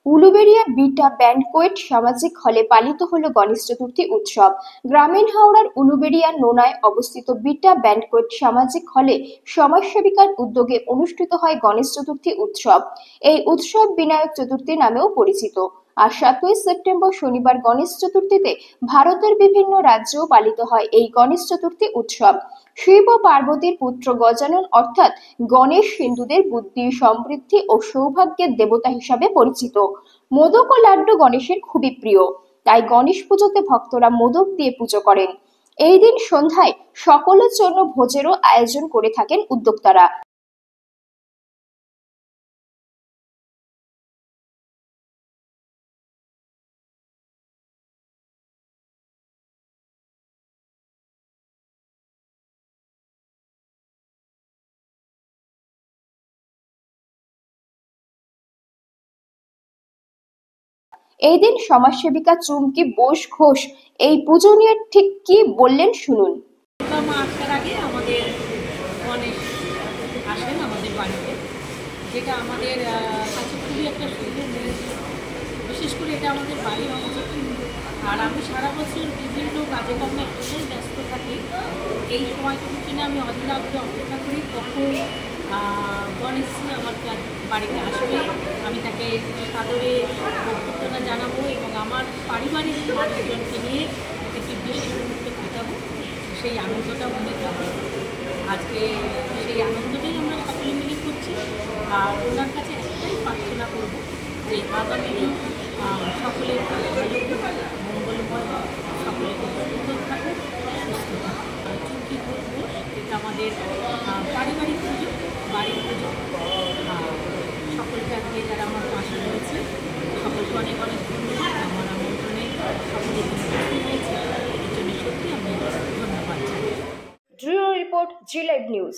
Uluberia beta ব্যান্ডকোয়েট সামাজিক হলে পালিত হলো গণেশ চতুর্থী উৎসব। গ্রামীণ হাওড়ার উলুবেড়িয়া নোনায় অবস্থিত বিটা ব্যান্ডকোয়েট সামাজিক হলে সমাজসেবিকার উদ্যোগে অনুষ্ঠিত হয় গণেশ চতুর্থী উৎসব। এই উৎসব বিনায়ক চতুর্থী নামেও পরিচিত। আর 7ই সেপ্টেম্বর শনিবার গণেশ চতুর্থীতে ভারতের বিভিন্ন রাজ্যেও পালিত হয় এই গণেশ চতুর্থী উৎসব। শিব ও পার্বতীর পুত্র গজানন অর্থাৎ গণেশ হিন্দুদের বুদ্ধি, সমৃদ্ধি ও সৌভাগ্যের দেবতা হিসাবে পরিচিত। মোদক ও লাড্ডু গণেশের খুবই প্রিয়, তাই গণেশ পুজোতে ভক্তরা মোদক দিয়ে পুজো করেন। এই দিন সন্ধ্যায় সকলের জন্য ভোজেরও আয়োজন করে থাকেন উদ্যোক্তারা। এই দিন সমাজসেবিকা চুমকি বোস ঘোষ এই পুজো নিয়ে ঠিক কি বললেন শুনুন। আসার আগে আমাদের গণেশ আসেন আমাদের বাড়িতে, যেটা আমাদের কাছে খুবই একটা সুন্দর জিনিস। বিশেষ করে এটা আমাদের বাড়ির অংশ। আর আমি সারা বছর বিভিন্ন কাজকর্মে এতটাই ব্যস্ত থাকি, এই সময়টুকুর জন্য আমি অধীরাগ্রে অপেক্ষা করি কখন গণেশজি আমার বাড়িতে আসবে, আমি তাকে সাদরে অভ্যর্থনা জানাবো এবং আমার পারিবারিক মানুষজনকে নিয়ে একটি বিশেষ মুহূর্ত কাটাবো, সেই আনন্দটা মনে থাকে। আজকে সেই আনন্দটাই আমরা সকলে মিলে করছি। আর ওনার কাছে একটাই প্রার্থনা করবো যে আগামী দিন সকলের মঙ্গলময়, সকলে সুন্দর থাকুক, সুস্থ থাকুক। চুমকি ঘোষ, এটা আমাদের পারিবারিক পুজো, বাড়ির পুজো। সকলকে আজকে যারা আমার পাশে রয়েছে সকলকে অনেক অনেক ধন্যবাদ। আমার আমন্ত্রণে সকলে হয়েছে, এর জন্য সত্যি আমি ধন্যবাদ জানাই। ব্যুরো রিপোর্ট, জি লাইভ নিউজ।